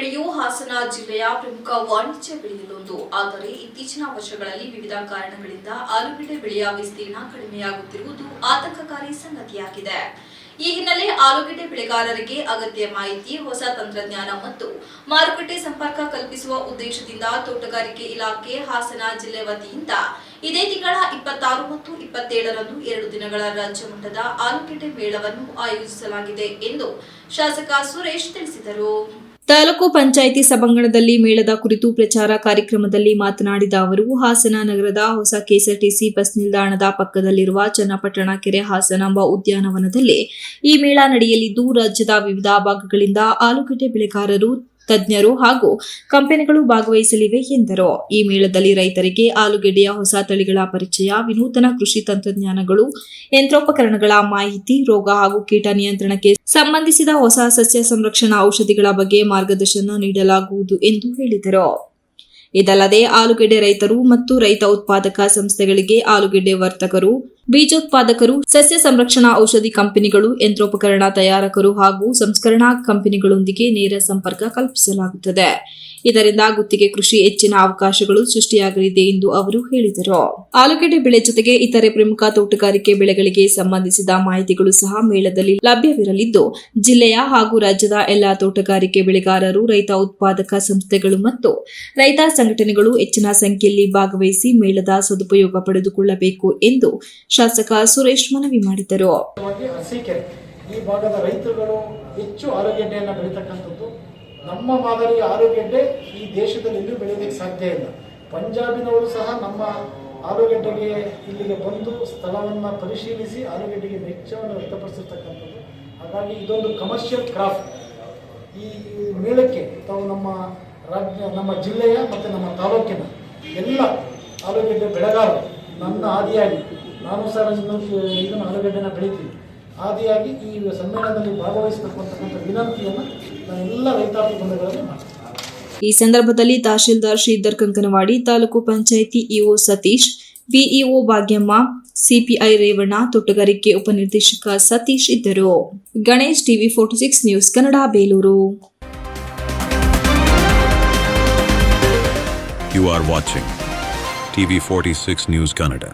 ಬೆಳೆಯು ಹಾಸನ ಜಿಲ್ಲೆಯ ಪ್ರಮುಖ ವಾಣಿಜ್ಯ ಬೆಳೆಯಲೊಂದು. ಆದರೆ ಇತ್ತೀಚಿನ ವರ್ಷಗಳಲ್ಲಿ ವಿವಿಧ ಕಾರಣಗಳಿಂದ ಆಲೂಗೆಡ್ಡೆ ಬೆಳೆಯ ವಿಸ್ತೀರ್ಣ ಕಡಿಮೆಯಾಗುತ್ತಿರುವುದು ಆತಂಕಕಾರಿ ಸಂಗತಿಯಾಗಿದೆ. ಈ ಹಿನ್ನೆಲೆ ಆಲೂಗೆಡ್ಡೆ ಬೆಳೆಗಾರರಿಗೆ ಅಗತ್ಯ ಮಾಹಿತಿ, ಹೊಸ ತಂತ್ರಜ್ಞಾನ ಮತ್ತು ಮಾರುಕಟ್ಟೆ ಸಂಪರ್ಕ ಕಲ್ಪಿಸುವ ಉದ್ದೇಶದಿಂದ ತೋಟಗಾರಿಕೆ ಇಲಾಖೆ ಹಾಸನ ಜಿಲ್ಲೆ ವತಿಯಿಂದ ಇದೇ ತಿಂಗಳ 26 ಮತ್ತು 27ರಂದು 2 ದಿನಗಳ ರಾಜ್ಯ ಮಟ್ಟದ ಆಲೂಗೆಡ್ಡೆ ಮೇಳವನ್ನು ಆಯೋಜಿಸಲಾಗಿದೆ ಎಂದು ಶಾಸಕ ಸುರೇಶ್ ತಿಳಿಸಿದರು. ತಾಲೂಕು ಪಂಚಾಯಿತಿ ಸಭಾಂಗಣದಲ್ಲಿ ಮೇಳದ ಕುರಿತು ಪ್ರಚಾರ ಕಾರ್ಯಕ್ರಮದಲ್ಲಿ ಮಾತನಾಡಿದ ಅವರು, ಹಾಸನ ನಗರದ ಹೊಸ ಕೆಎಸ್ಆರ್ಟಿಸಿ ಬಸ್ ನಿಲ್ದಾಣದ ಪಕ್ಕದಲ್ಲಿರುವ ಚನ್ನಪಟ್ಟಣ ಕೆರೆ ಹಾಸನ ಎಂಬ ಉದ್ಯಾನವನದಲ್ಲಿ ಈ ಮೇಳ ನಡೆಯಲಿದ್ದು, ರಾಜ್ಯದ ವಿವಿಧ ಭಾಗಗಳಿಂದ ಆಲೂಗೆಡ್ಡೆ ಬೆಳೆಗಾರರು, ತಜ್ಞರು ಹಾಗೂ ಕಂಪನಿಗಳು ಭಾಗವಹಿಸಲಿವೆ ಎಂದರು. ಈ ಮೇಳದಲ್ಲಿ ರೈತರಿಗೆ ಆಲೂಗೆಡ್ಡೆಯ ಹೊಸ ತಳಿಗಳ ಪರಿಚಯ, ವಿನೂತನ ಕೃಷಿ ತಂತ್ರಜ್ಞಾನಗಳು, ಯಂತ್ರೋಪಕರಣಗಳ ಮಾಹಿತಿ, ರೋಗ ಹಾಗೂ ಕೀಟ ನಿಯಂತ್ರಣಕ್ಕೆ ಸಂಬಂಧಿಸಿದ ಹೊಸ ಸಸ್ಯ ಸಂರಕ್ಷಣಾ ಔಷಧಿಗಳ ಬಗ್ಗೆ ಮಾರ್ಗದರ್ಶನ ನೀಡಲಾಗುವುದು ಎಂದು ಹೇಳಿದರು. ಇದಲ್ಲದೆ ಆಲೂಗೆಡ್ಡೆ ರೈತರು ಮತ್ತು ರೈತ ಉತ್ಪಾದಕ ಸಂಸ್ಥೆಗಳಿಗೆ ಆಲೂಗೆಡ್ಡೆ ವರ್ತಕರು, ಬೀಜೋತ್ಪಾದಕರು, ಸಸ್ಯ ಸಂರಕ್ಷಣಾ ಔಷಧಿ ಕಂಪನಿಗಳು, ಯಂತ್ರೋಪಕರಣ ತಯಾರಕರು ಹಾಗೂ ಸಂಸ್ಕರಣಾ ಕಂಪನಿಗಳೊಂದಿಗೆ ನೇರ ಸಂಪರ್ಕ ಕಲ್ಪಿಸಲಾಗುತ್ತದೆ. ಇದರಿಂದ ಗುತ್ತಿಗೆ ಕೃಷಿ ಹೆಚ್ಚಿನ ಅವಕಾಶಗಳು ಸೃಷ್ಟಿಯಾಗಲಿದೆ ಎಂದು ಅವರು ಹೇಳಿದರು. ಆಲೂಗೆಡ್ಡೆ ಬೆಳೆ ಜೊತೆಗೆ ಇತರೆ ಪ್ರಮುಖ ತೋಟಗಾರಿಕೆ ಬೆಳೆಗಳಿಗೆ ಸಂಬಂಧಿಸಿದ ಮಾಹಿತಿಗಳು ಸಹ ಮೇಳದಲ್ಲಿ ಲಭ್ಯವಿರಲಿದ್ದು, ಜಿಲ್ಲೆಯ ಹಾಗೂ ರಾಜ್ಯದ ಎಲ್ಲಾ ತೋಟಗಾರಿಕೆ ಬೆಳೆಗಾರರು, ರೈತ ಉತ್ಪಾದಕ ಸಂಸ್ಥೆಗಳು ಮತ್ತು ರೈತ ಸಂಘಟನೆಗಳು ಹೆಚ್ಚಿನ ಸಂಖ್ಯೆಯಲ್ಲಿ ಭಾಗವಹಿಸಿ ಮೇಳದ ಸದುಪಯೋಗ ಪಡೆದುಕೊಳ್ಳಬೇಕು ಎಂದು ಶಾಸಕ ಸುರೇಶ್ ಮನವಿ ಮಾಡಿದರು. ಈ ಭಾಗದ ರೈತರುಗಳು ಹೆಚ್ಚು ಆಲೂಗೆಡ್ಡೆಯನ್ನು ಬೆಳೀತಕ್ಕಂಥದ್ದು. ನಮ್ಮ ಮಾದರಿ ಆಲೂಗೆಡ್ಡೆ ಈ ದೇಶದಲ್ಲಿ ಎಲ್ಲೂ ಬೆಳೆಯಲಿಕ್ಕೆ ಸಾಧ್ಯ ಇಲ್ಲ. ಪಂಜಾಬಿನವರು ಸಹ ನಮ್ಮ ಆಲೂಗೆಡ್ಡೆಗೆ ಇಲ್ಲಿಗೆ ಬಂದು ಸ್ಥಳವನ್ನು ಪರಿಶೀಲಿಸಿ ಆಲೂಗೆಡ್ಡೆಗೆ ವೆಚ್ಚವನ್ನು ವ್ಯಕ್ತಪಡಿಸಿರ್ತಕ್ಕಂಥದ್ದು. ಹಾಗಾಗಿ ಇದೊಂದು ಕಮರ್ಷಿಯಲ್ ಕ್ರಾಫ್ಟ್. ಈ ಮೇಳಕ್ಕೆ ತಾವು ನಮ್ಮ ಜಿಲ್ಲೆಯ ಮತ್ತು ನಮ್ಮ ತಾಲೂಕಿನ ಎಲ್ಲ ಆಲೂಗೆಡ್ಡೆ ಬೆಳೆಗಾರರು ನನ್ನ ಆದಿಯಾಗಿ, ನಾನು ಸಹ ಇದನ್ನು ಆಲೂಗೆಡ್ಡೆನ ಬೆಳಿತೀನಿ, ಆದಿಯಾಗಿ ಈ ಸಮ್ಮೇಳನದಲ್ಲಿ ಭಾಗವಹಿಸಬೇಕು ಅಂತಕ್ಕಂಥ ವಿನಂತಿಯನ್ನು ನಾನೆಲ್ಲ ರೈತಾಪಿ ಬಂಧುಗಳಲ್ಲಿ ಮಾಡ್ತೀನಿ. ಈ ಸಂದರ್ಭದಲ್ಲಿ tahsildar Shridhar Kankanawadi, taluk panchayat EO Satish, BEO Bhagyamma, CPI Revanna, ತೋಟಗಾರಿಕೆ ಉಪನಿರ್ದೇಶಕ ಸತೀಶ್ ಇದ್ದರು. Ganesh, TV 46 news Kannada, Belur. You are watching TV 46 News Kannada.